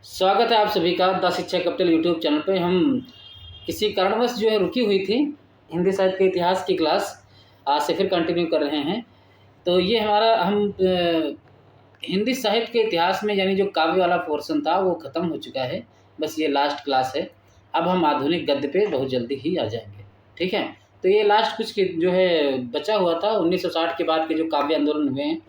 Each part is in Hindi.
स्वागत है आप सभी का द शिक्षा कैपिटल यूट्यूब चैनल पे। हम किसी कारणवश जो है रुकी हुई थी हिंदी साहित्य के इतिहास की क्लास आज से फिर कंटिन्यू कर रहे हैं। तो ये हमारा हिंदी साहित्य के इतिहास में यानी जो काव्य वाला पोर्शन था वो ख़त्म हो चुका है। बस ये लास्ट क्लास है। अब हम आधुनिक गद्य पे बहुत जल्दी ही आ जाएंगे। ठीक है, तो ये लास्ट कुछ जो है बचा हुआ था 1960 के बाद के जो काव्य आंदोलन हुए हैं।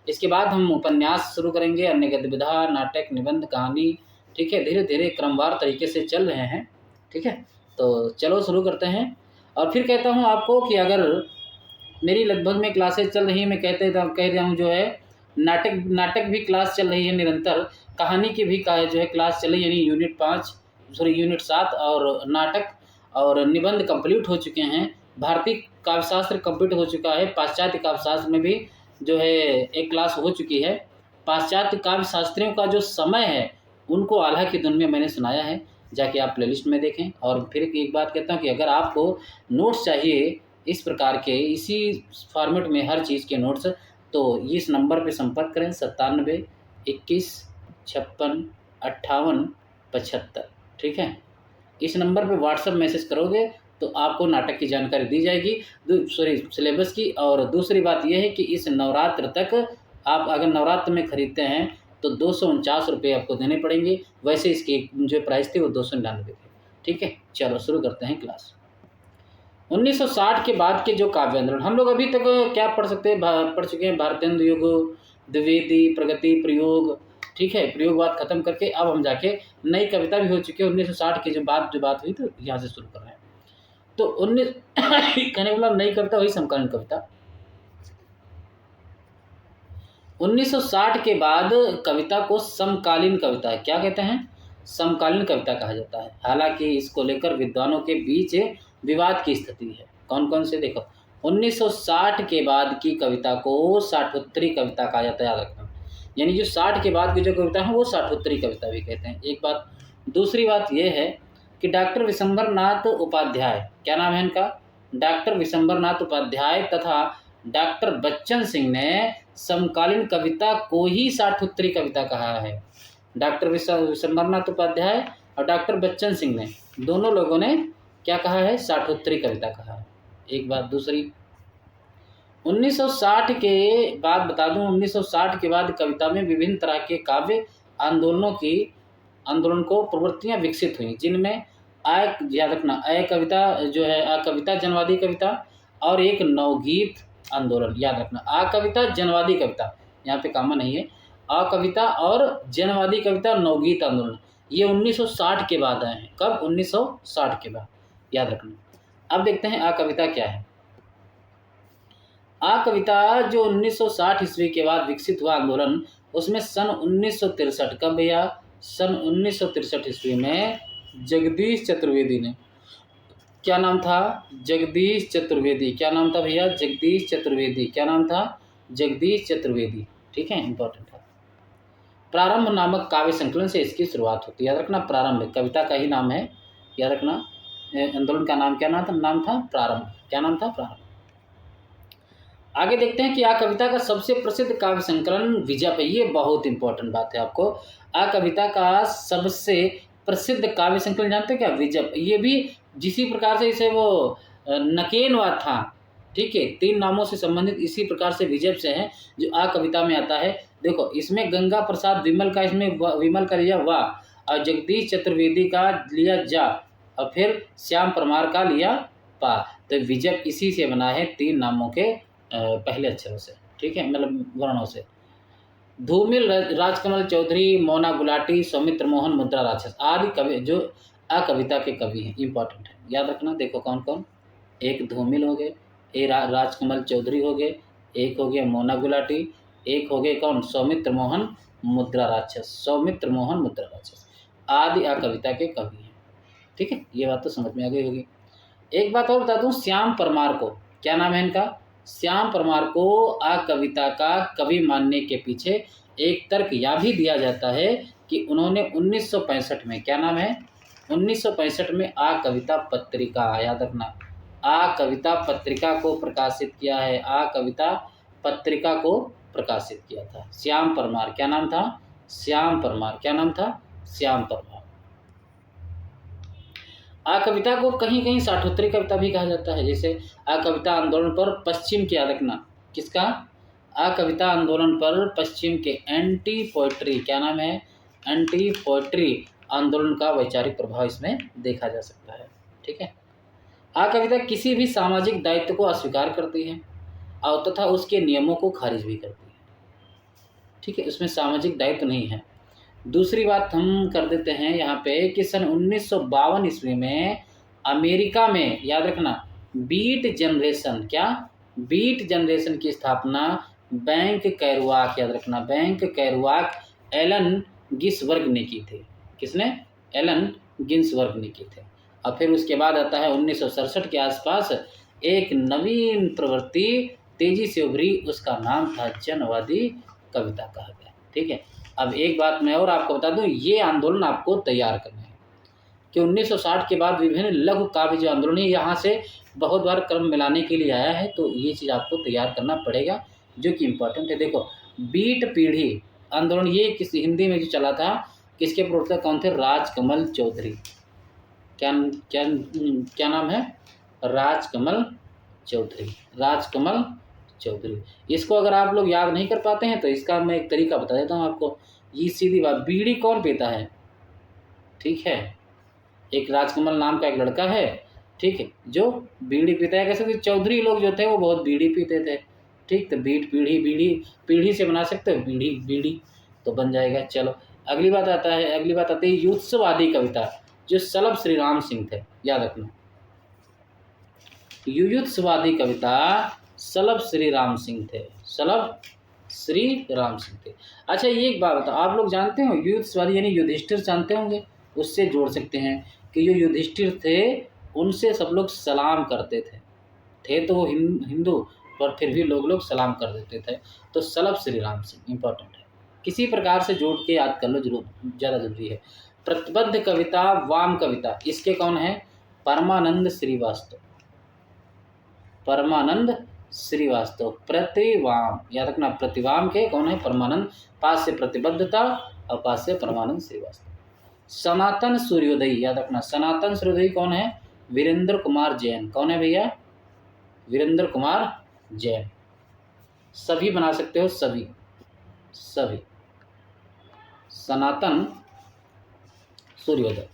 इसके बाद हम उपन्यास शुरू करेंगे, अन्य गद्य विधा, नाटक, निबंध, कहानी। ठीक है, धीरे धीरे क्रमवार तरीके से चल रहे हैं। ठीक है, तो चलो शुरू करते हैं। और फिर कहता हूँ आपको कि अगर मेरी लगभग में क्लासेज चल रही हैं, मैं कह रहा हूँ जो है नाटक भी क्लास चल रही है निरंतर, कहानी की भी जो है क्लास चल रही है, यानी यूनिट 7 और नाटक और निबंध कंप्लीट हो चुके हैं। भारतीय काव्यशास्त्र कंप्लीट हो चुका है। पाश्चात्य काव्यशास्त्र में भी जो है एक क्लास हो चुकी है। पाश्चात्य काव्यशास्त्रियों का जो समय है उनको आल्हा की धुन में मैंने सुनाया है, जाके आप प्लेलिस्ट में देखें। और फिर एक बात कहता हूँ कि अगर आपको नोट्स चाहिए इस प्रकार के, इसी फॉर्मेट में हर चीज़ के नोट्स, तो इस नंबर पे संपर्क करें 97 21 56 58 75। ठीक है, इस नंबर पे व्हाट्सएप मैसेज करोगे तो आपको नाटक की जानकारी दी जाएगी, सिलेबस की। और दूसरी बात यह है कि इस नवरात्र तक आप अगर नवरात्र में ख़रीदते हैं तो 249 रुपये आपको देने पड़ेंगे। वैसे इसकी जो प्राइस थी वो 299 थे। ठीक है, चलो शुरू करते हैं क्लास। 1960 के बाद के जो काव्य आंदोलन हम लोग अभी तक क्या पढ़ चुके हैं, भारतेंदु युग, द्विवेदी, प्रगति, प्रयोग। ठीक है, प्रयोगवाद खत्म करके अब हम जाके नई कविता भी हो चुकी है। 1960 की जो बात हुई तो यहाँ से शुरू कर रहे हैं। तो 19 कहने वाला नई कविता हुई समकालीन कविता। 1960 के बाद कविता को समकालीन कविता क्या कहते हैं, समकालीन कविता कहा जाता है। हालांकि इसको लेकर विद्वानों के बीच विवाद की स्थिति है। कौन कौन से देखो, 1960 के बाद की कविता को साठोत्तरी कविता कहा जाता है, याद रखना। यानी जो 60 के बाद की जो कविता है वो साठोत्तरी कविता भी कहते हैं, एक बात। दूसरी बात यह है कि डॉक्टर विशंबरनाथ उपाध्याय, क्या नाम है इनका, डॉक्टर विशंबरनाथ उपाध्याय तथा डॉक्टर बच्चन सिंह ने समकालीन कविता को ही साठोत्तरी कविता कहा है। डॉक्टर विशंबरनाथ उपाध्याय और डॉक्टर बच्चन सिंह ने, दोनों लोगों ने क्या कहा है, साठोत्तरी कविता कहा है, एक बात। दूसरी, 1960 के बाद बता दूं, 1960 के बाद कविता में विभिन्न तरह के काव्य आंदोलन को प्रवृत्तियां विकसित हुई, जिनमें याद रखना अ कविता जो है, अ कविता जनवादी कविता और एक नवगीत आंदोलन, याद रखना। आ कविता जनवादी कविता यहाँ पे कॉमन नहीं है, आ कविता और जनवादी कविता, नवगीत आंदोलन, ये 1960 के बाद आए हैं। कब, 1960 के बाद, याद रखना। अब देखते हैं आ कविता क्या है। आ कविता जो 1960 ईस्वी के बाद विकसित हुआ आंदोलन, उसमें सन 1963 कब भैया, सन 1963 ईस्वी में जगदीश चतुर्वेदी ने, क्या नाम था, जगदीश चतुर्वेदी, क्या नाम था भैया, जगदीश चतुर्वेदी, क्या नाम था, जगदीश चतुर्वेदी। ठीक है, इंपॉर्टेंट है। प्रारंभ नामक काव्य संकलन से इसकी शुरुआत होती है, याद रखना। प्रारंभ कविता का ही नाम है, याद रखना। आंदोलन का नाम क्या नाम था, प्रारंभ। क्या नाम था, प्रारंभ। आगे देखते हैं कि आ कविता का सबसे प्रसिद्ध काव्य संकलन विजप है। ये बहुत इंपॉर्टेंट बात है आपको। आ कविता का सबसे प्रसिद्ध काव्य संकलन जानते हैं क्या, विजप। ये भी जिसी प्रकार से इसे वो नकेनवाद था, ठीक है, 3 नामों से संबंधित इसी प्रकार से विजप से है जो आ कविता में आता है। देखो, इसमें गंगा प्रसाद विमल का, इसमें विमल का लिया वाह, और जगदीश चतुर्वेदी का लिया जा, और फिर श्याम परमार का लिया पा। तो विजप इसी से बना है, 3 नामों के पहले अक्षरों से, ठीक है, मतलब वर्णों से। धूमिल, राजकमल चौधरी, मोना गुलाटी, सौमित्र मोहन, मुद्रा राक्षस आदि कवि जो आ कविता के कवि हैं, इंपॉर्टेंट है, याद रखना। देखो कौन कौन, एक धूमिल हो गए, एक राजकमल चौधरी हो गए, एक हो गया मोना गुलाटी, एक हो गए कौन, सौमित्र मोहन मुद्रा राक्षस, सौमित्र मोहन मुद्रा राक्षस आदि आ कविता के कवि हैं। ठीक है, ये बात तो समझ में आ गई होगी। एक बात और बता दूं, श्याम परमार को, क्या नाम है इनका, श्याम परमार को आ कविता का कवि मानने के पीछे एक तर्क यह भी दिया जाता है कि उन्होंने 1965 में, क्या नाम है, 1965 में आ कविता पत्रिका, याद रखना, आ कविता पत्रिका को प्रकाशित किया है। आ कविता पत्रिका को प्रकाशित किया था श्याम परमार। क्या नाम था, श्याम परमार, क्या नाम था, श्याम प्रभाव। आ कविता को कहीं कहीं साठोत्तरी कविता भी कहा जाता है। जैसे आ कविता आंदोलन पर पश्चिम की, याद रखना किसका, आ कविता आंदोलन पर पश्चिम के एंटी पोएट्री, क्या नाम है, एंटी पोएट्री आंदोलन का वैचारिक प्रभाव इसमें देखा जा सकता है। ठीक है। आ कविता किसी भी सामाजिक दायित्व को अस्वीकार करती है और तथा उसके नियमों को खारिज भी करती है। ठीक है, इसमें सामाजिक दायित्व नहीं है। दूसरी बात हम कर देते हैं यहाँ पे कि सन 1952 ईस्वी में अमेरिका में, याद रखना, बीट जनरेशन, क्या, बीट जनरेशन की स्थापना बैंक कैरुआक, याद रखना, बैंक कैरुआक एलन गिन्सबर्ग ने की थी। किसने, एलन गिन्सबर्ग ने की थे। और फिर उसके बाद आता है 1967 के आसपास एक नवीन प्रवृत्ति तेजी से उभरी, उसका नाम था जनवादी कविता कहा गया। ठीक है। अब एक बात मैं और आपको बता दूं, ये आंदोलन आपको तैयार करना है कि 1960 के बाद विभिन्न लघु काव्य जो आंदोलन है यहाँ से बहुत बार क्रम मिलाने के लिए आया है, तो ये चीज़ आपको तैयार करना पड़ेगा जो कि इम्पोर्टेंट है। देखो, बीट पीढ़ी आंदोलन ये किसी हिंदी में जो चला था, किसके प्रवर्तक कौन थे, राजकमल चौधरी। क्या क्या क्या नाम है, राजकमल चौधरी, राजकमल चौधरी। इसको अगर आप लोग याद नहीं कर पाते हैं तो इसका मैं एक तरीका बता देता हूँ आपको। ये सीधी बात, बीड़ी कौन पीता है, ठीक है, एक राजकमल नाम का एक लड़का है, ठीक है, जो बीड़ी पीता है। कैसे, चौधरी लोग जो थे वो बहुत बीड़ी पीते थे। ठीक, तो बीट पीढ़ी, बीड़ी पीढ़ी से बना सकते हो, बीड़ी बीड़ी तो बन जाएगा। चलो अगली बात आती है युत्सवादी कविता, जो सलभ श्री राम सिंह थे, याद रखना, युयुत्सवादी कविता सलभ श्री राम सिंह थे, सलभ श्री राम सिंह थे। अच्छा, ये एक बात बताओ, आप लोग जानते हो युयुत्सवादी यानी युधिष्ठिर जानते होंगे, उससे जोड़ सकते हैं कि जो युधिष्ठिर थे उनसे सब लोग सलाम करते थे तो वो हिंदू, पर फिर भी लोग सलाम कर देते थे। तो सलभ श्री राम सिंह इंपॉर्टेंट है, किसी प्रकार से जोड़ के याद कर लो, जरूर ज़्यादा जरूरी है। प्रतिबद्ध कविता, वाम कविता, इसके कौन है, परमानंद श्रीवास्तव, परमानंद श्रीवास्तव। प्रतिवाम, याद रखना, प्रतिवाम के कौन है, परमानंद, पास से प्रतिबद्धता और पास से परमानंद श्रीवास्तव। सनातन सूर्योदय, याद रखना, सनातन सूर्योदय कौन है, वीरेंद्र कुमार जैन। कौन है भैया, वीरेंद्र कुमार जैन। सभी बना सकते हो, सभी सभी, सनातन सूर्योदय।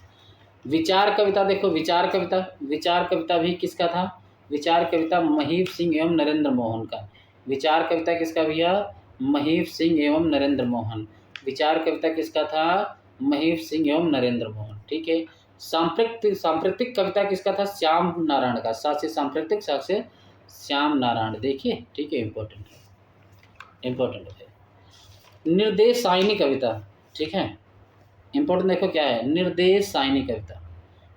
विचार कविता देखो, विचार कविता भी किसका था, विचार कविता महीप सिंह एवं नरेंद्र मोहन का। विचार कविता किसका भैया, महीप सिंह एवं नरेंद्र मोहन। विचार कविता किसका था, महीप सिंह एवं नरेंद्र मोहन। ठीक है। सांप्रतिक कविता किसका था, श्याम नारायण का। सा से सांप्रतिक, सा से श्याम नारायण। देखिए, ठीक है, इंपॉर्टेंट है। निर्देशायनी कविता, ठीक है, इंपॉर्टेंट देखो क्या है, निर्देशायनी कविता।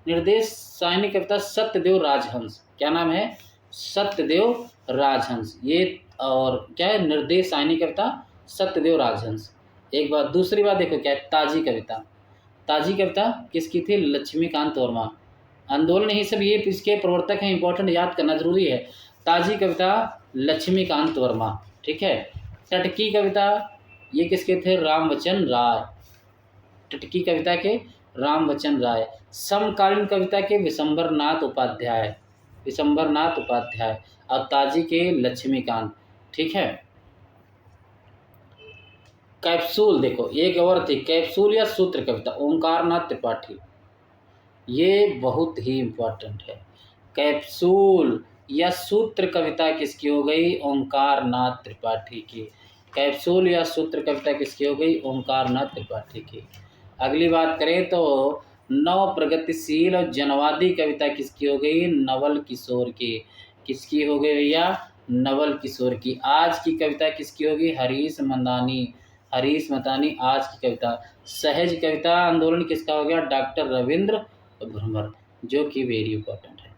निर्देशायनी कविता सत्यदेव राजहंस, क्या नाम है, सत्यदेव राजहंस। ये और क्या है, निर्देशायनी कविता सत्यदेव राजहंस। एक बात, दूसरी बात देखो क्या है, ताजी कविता। ताजी कविता किसकी थी, लक्ष्मीकांत वर्मा। आंदोलन ही सब ये इसके प्रवर्तक हैं, इंपॉर्टेंट याद करना जरूरी है। ताजी कविता लक्ष्मीकांत वर्मा। ठीक है। टटकी कविता ये किसके थे, रामवचन राय। टटकी कविता के रामवचन राय। समकालीन कविता के विशंबरनाथ उपाध्याय, विशंबरनाथ उपाध्याय। और ताजी के लक्ष्मीकांत। ठीक है। कैप्सूल देखो, एक और थी कैप्सूल या सूत्र कविता, ओंकारनाथ त्रिपाठी। ये बहुत ही इम्पोर्टेंट है। कैप्सूल या सूत्र कविता किसकी हो गई, ओंकारनाथ त्रिपाठी की। कैप्सूल या सूत्र कविता किसकी हो गई, ओंकारनाथ त्रिपाठी की। अगली बात करें तो नव प्रगतिशील और जनवादी कविता किसकी हो गई, नवल किशोर की। किसकी हो गई भैया, नवल किशोर की। आज की कविता किसकी होगी, हरीश मंदानी, हरीश मतानी आज की कविता। सहज कविता आंदोलन किसका हो गया, डॉक्टर रविंद्र भ्रमर, जो कि वेरी इंपॉर्टेंट है।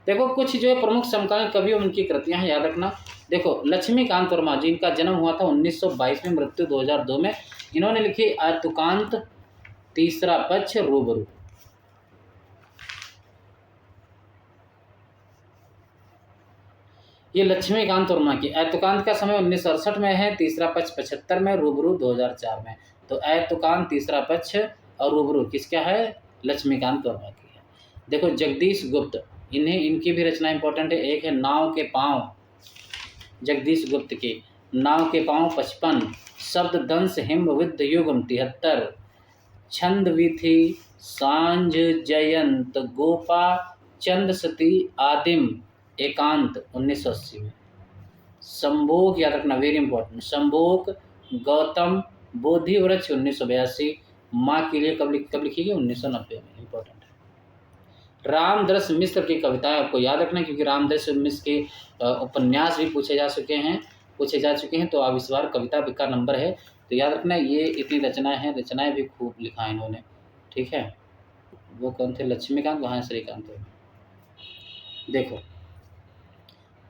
देखो कुछ जो है प्रमुख समकालीन कवियों उनकी कृतियां हैं, याद रखना। देखो लक्ष्मीकांत वर्मा जी, इनका जन्म हुआ था 1922 में, मृत्यु 2002 में। इन्होंने लिखी आयतुकांत, तीसरा पक्ष, रूबरू। ये लक्ष्मीकांत वर्मा की। आयतुकांत का समय 1968 में है, तीसरा पक्ष 75 में, रूबरू 2004 में। तो आयतुकांत तीसरा पक्ष और रूबरू किसका है? लक्ष्मीकांत वर्मा की है। देखो जगदीश गुप्त, इनकी भी रचना इंपॉर्टेंट है। एक है नाव के पाँव, जगदीश गुप्त की नाव के पाँव 55, शब्द दंश हिम विद्ध युगम 73, छंद विधि सांझ जयंत गोपा चंद सती आदिम एकांत 1980 में। संभोग याद रखना, वेरी इंपॉर्टेंट, संभोग गौतम बोधि वृक्ष 1982, माँ के लिए कब लिखी गई? 1990 में, इंपॉर्टेंट है। रामदरस मिश्र की कविताएं आपको याद रखना, क्योंकि रामदरस मिश्र के उपन्यास भी पूछे जा चुके हैं, तो अब इस बार कविता का नंबर है, तो याद रखना ये इतनी रचनाएं भी खूब लिखा इन्होंने, ठीक है। वो कौन थे? लक्ष्मीकांत, वहाँ श्रीकांत। देखो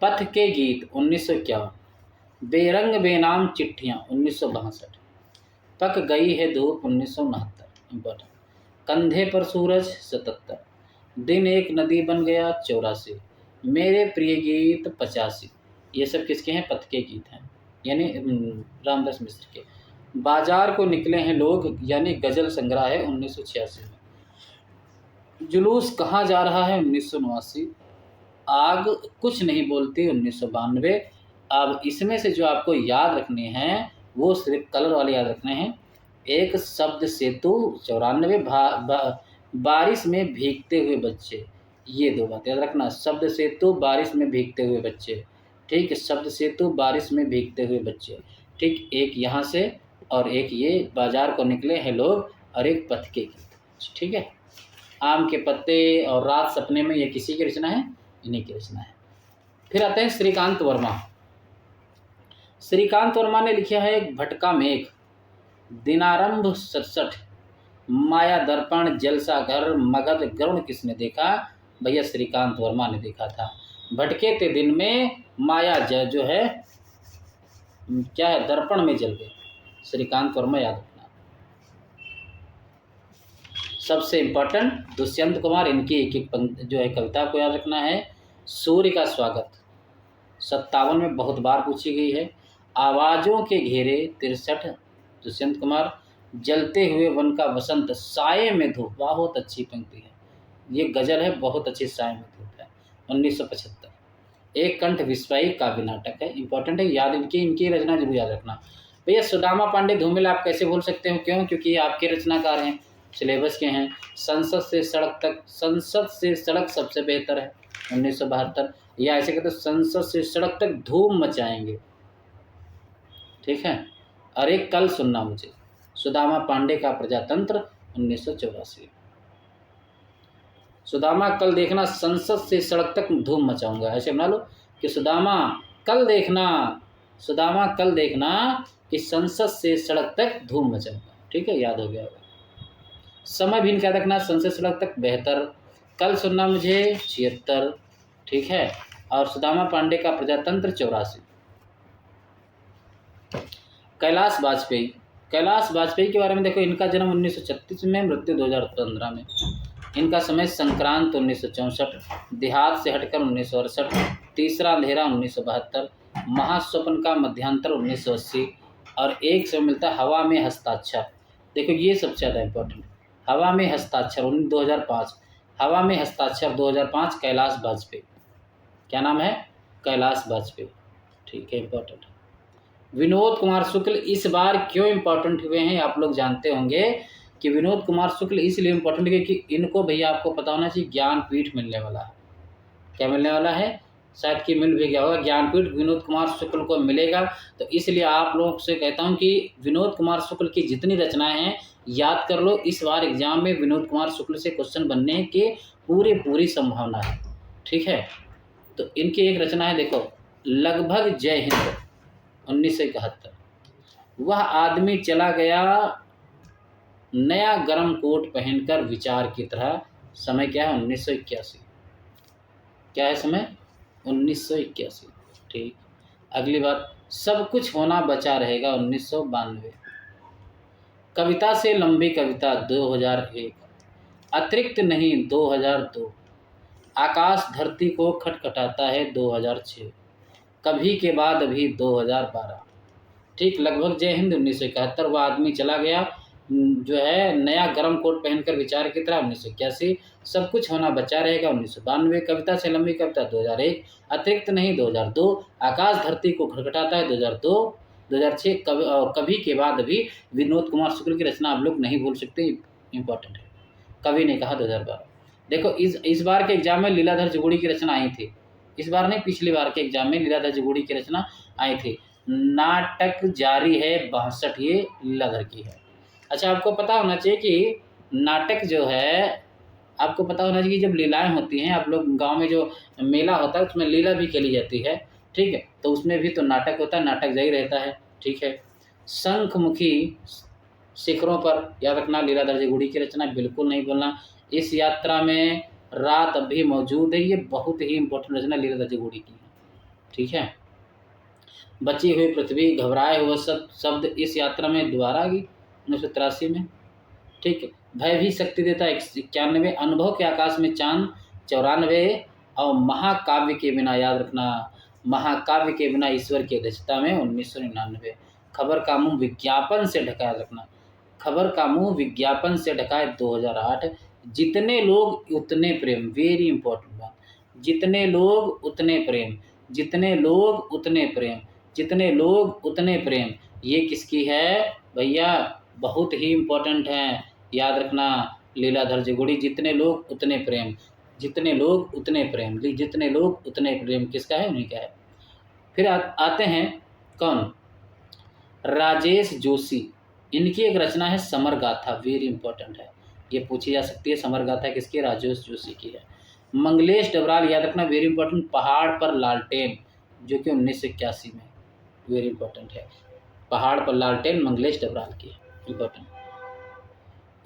पथ के गीत 1951, बेरंग बेनाम चिट्ठियाँ 1962, पक गई है धूप 1969, इम्पोर्टेंट, कंधे पर सूरज 77, दिन एक नदी बन गया 84, मेरे प्रिय गीत 85। ये सब किसके हैं? पथ के गीत हैं, यानी रामदास मिश्र के। बाजार को निकले हैं लोग, यानी गजल संग्रह है 1986 में। जुलूस कहाँ जा रहा है 1989, आग कुछ नहीं बोलती 1992। अब इसमें से जो आपको याद रखने हैं वो सिर्फ कलर वाले याद रखने हैं। एक शब्द सेतु 94, बारिश में भीगते हुए बच्चे, ये दो बात याद रखना, शब्द सेतु बारिश में भीगते हुए बच्चे, ठीक, शब्द सेतु बारिश में भीगते हुए बच्चे, ठीक, एक यहाँ से और एक ये बाजार को निकले हैं लोग, और एक पथ के गीत, ठीक है। आम के पत्ते और रात सपने में, ये किसी की रचना है? इन्हीं की रचना है। फिर आते हैं श्रीकांत वर्मा। श्रीकांत वर्मा ने लिखा है एक भटका मेघ, दिनारंभ 67, माया दर्पण, जलसा घर, मगध गरुण किसने देखा? भैया श्रीकांत वर्मा ने देखा था। भटके थे दिन में, माया जो है क्या है? दर्पण में जल गए। श्रीकांत वर्मा याद रखना। सबसे इम्पोर्टेंट दुष्यंत कुमार, इनकी एक जो है कविता को याद रखना है। सूर्य का स्वागत 57 में बहुत बार पूछी गई है। आवाज़ों के घेरे 63, दुष्यंत कुमार। जलते हुए वन का वसंत, साये में धूप, बहुत अच्छी पंक्ति है, ये गजल है, बहुत अच्छी, साये में धूप है 1975। एक कंठ विस्वाई काव्य नाटक है, इंपॉर्टेंट है, याद इनकी रचना जरूर याद रखना। भैया सुदामा पांडे धूमिल आप कैसे भूल सकते हो? क्यों? क्योंकि ये आपके रचनाकार हैं, सिलेबस के हैं। संसद से सड़क सबसे बेहतर है 1972, या ऐसे कहते संसद से सड़क तक धूम मचाएंगे, ठीक है। और एक कल सुनना मुझे, सुदामा पांडे का प्रजातंत्र 1984। सुदामा कल देखना, संसद से सड़क तक धूम मचाऊंगा, ऐसे बना लो कि सुदामा कल देखना कि संसद से सड़क तक धूम मचाऊंगा, ठीक है, याद हो गया होगा। समय भी क्या रखना? संसद सड़क तक बेहतर, कल सुनना मुझे 76, ठीक है, और सुदामा पांडे का प्रजातंत्र 84। कैलाश वाजपेयी के बारे में देखो, इनका जन्म 1936 में, मृत्यु 2015 में। इनका समय संक्रांत 1964, देहात से हटकर 1968, तीसरा अंधेरा 1972, महास्वप्न का मध्यांतर 1980, और एक समय मिलता है हवा में हस्ताक्षर। देखो ये सबसे ज़्यादा इम्पोर्टेंट, हवा में हस्ताक्षर 2005, हवा में हस्ताक्षर 2005, कैलाश वाजपेयी। क्या नाम है? कैलाश वाजपेयी, ठीक है, इम्पोर्टेंट है। विनोद कुमार शुक्ल इस बार क्यों इम्पोर्टेंट हुए हैं आप लोग जानते होंगे कि विनोद कुमार शुक्ल इसलिए इम्पोर्टेंट है कि इनको भैया आपको पता होना चाहिए ज्ञानपीठ मिलने वाला है। क्या मिलने वाला है? शायद कि मिल भी गया होगा, ज्ञानपीठ विनोद कुमार शुक्ल को मिलेगा। तो इसलिए आप लोगों से कहता हूं कि विनोद कुमार शुक्ल की जितनी रचनाएं हैं याद कर लो, इस बार एग्जाम में विनोद कुमार शुक्ल से क्वेश्चन बनने के पूरी संभावना है, ठीक है। तो इनकी एक रचना है, देखो, लगभग जय हिंद 1971। वह आदमी चला गया नया गरम कोट पहनकर विचार की तरह, समय क्या है? 1981। क्या है समय? 1981, ठीक। अगली बात, सब कुछ होना बचा रहेगा 1992। कविता से लंबी कविता 2001, अतिरिक्त नहीं 2002, आकाश धरती को खटखटाता है 2006, कभी के बाद अभी 2012, ठीक। लगभग जय हिंद 1971, वह आदमी चला गया जो है नया गर्म कोट पहनकर विचार की तरह 1981, सब कुछ होना बचा रहेगा 1992, कविता से लंबी कविता 2001, अतिरिक्त नहीं 2002, आकाश धरती को खटखटाता है 2002, 2006 कभी के बाद भी विनोद कुमार शुक्ल की रचना आप लोग नहीं भूल सकते, इम्पोर्टेंट है। कवि ने कहा 2012। देखो इस बार के एग्जाम में लीलाधर जगुड़ी की रचना आई थी, इस बार नहीं पिछली बार के एग्जाम में लीलाधर जगुड़ी की रचना आई थी। नाटक जारी है 62, ये लीलाधर की है। अच्छा, आपको पता होना चाहिए कि नाटक जो है, आपको पता होना चाहिए कि जब लीलाएं होती हैं, आप लोग गांव में जो मेला होता है उसमें लीला भी खेली जाती है, ठीक है, तो उसमें भी तो नाटक होता है, नाटक जारी रहता है, ठीक है। शंखमुखी शिखरों पर, याद रखना लीलाधर जगुड़ी की रचना, बिल्कुल नहीं बोलना। इस यात्रा में रात अभी मौजूद है, ये बहुत ही इंपॉर्टेंट रचना लीलाधर जगुड़ी की है, ठीक है। बची हुई पृथ्वी, घबराए हुए शब्द इस यात्रा में दोबारा आ गई 1983 में, ठीक है। भय भी शक्ति देता है 91, अनुभव के आकाश में चांद 94, और महाकाव्य के बिना, याद रखना, महाकाव्य के बिना ईश्वर की अध्यक्षता में 1999, खबर का मुंह विज्ञापन से ढका, याद रखना, खबर का मुंह विज्ञापन से ढका है 2008, जितने लोग उतने प्रेम, वेरी इंपॉर्टेंट बात, जितने लोग उतने प्रेम, जितने लोग उतने प्रेम, जितने लोग उतने प्रेम, ये किसकी है भैया, बहुत ही इम्पोर्टेंट है, याद रखना, लीलाधर जगुड़ी, जितने लोग उतने प्रेम, जितने लोग उतने प्रेम, जितने लोग उतने प्रेम किसका है, उन्हीं का है। फिर आते हैं कौन, राजेश जोशी, इनकी एक रचना है समर गाथा, वेरी इंपॉर्टेंट है, ये पूछी जा सकती है, समर गाथा किसकी, राजेश जोशी की है। मंगलेश डबराल, याद रखना, वेरी इंपॉर्टेंट, पहाड़ पर लालटेन, जो कि 1981 में, वेरी इंपॉर्टेंट है, पहाड़ पर लालटेन मंगलेश डबराल की है, इंपॉर्टेंट।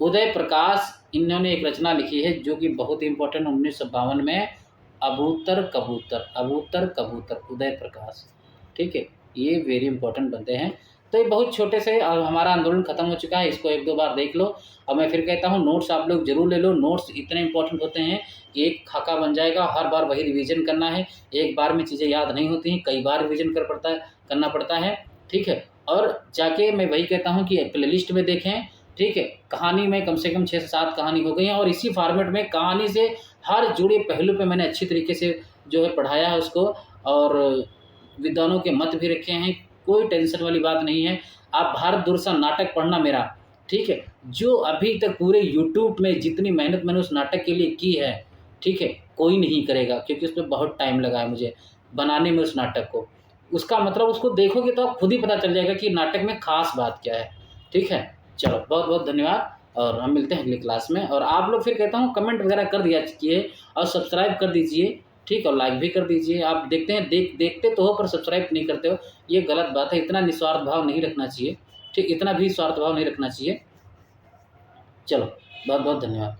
उदय प्रकाश, इन्होंने एक रचना लिखी है जो कि बहुत ही इंपॉर्टेंट, 1952 में, अबूतर कबूतर, अबूतर कबूतर, उदय प्रकाश, ठीक है, ये वेरी इंपॉर्टेंट बनते हैं। तो ये बहुत छोटे से हमारा आंदोलन खत्म हो चुका है, इसको एक दो बार देख लो। और मैं फिर कहता हूँ नोट्स आप लोग जरूर ले लो, नोट्स इतने इंपॉर्टेंट होते हैं कि एक खाका बन जाएगा, हर बार वही रिवीजन करना है, एक बार में चीज़ें याद नहीं होती हैं, कई बार रिवीजन करना पड़ता है, ठीक है। और जाके मैं वही कहता हूँ कि प्ले लिस्ट में देखें, ठीक है, कहानी में कम से कम 6 से 7 कहानी हो गई हैं, और इसी फॉर्मेट में कहानी से हर जुड़े पहलू पे मैंने अच्छी तरीके से जो है पढ़ाया है उसको, और विद्वानों के मत भी रखे हैं, कोई टेंशन वाली बात नहीं है। आप भारत दुर्सा नाटक पढ़ना मेरा, ठीक है, जो अभी तक पूरे यूट्यूब में जितनी मेहनत मैंने उस नाटक के लिए की है, ठीक है, कोई नहीं करेगा, क्योंकि उसमें बहुत टाइम लगा है मुझे बनाने में उस नाटक को। उसका मतलब उसको देखोगे तो आप खुद ही पता चल जाएगा कि नाटक में खास बात क्या है, ठीक है। चलो, बहुत बहुत धन्यवाद, और हम मिलते हैं अगली क्लास में। और आप लोग फिर कहता हूँ कमेंट वगैरह कर दिया कीजिए, और सब्सक्राइब कर दीजिए, ठीक, और लाइक भी कर दीजिए। आप देखते हैं, देखते तो हो पर सब्सक्राइब नहीं करते हो, ये गलत बात है, इतना निस्वार्थ भाव नहीं रखना चाहिए, ठीक, इतना भी स्वार्थ भाव नहीं रखना चाहिए। चलो, बहुत बहुत धन्यवाद।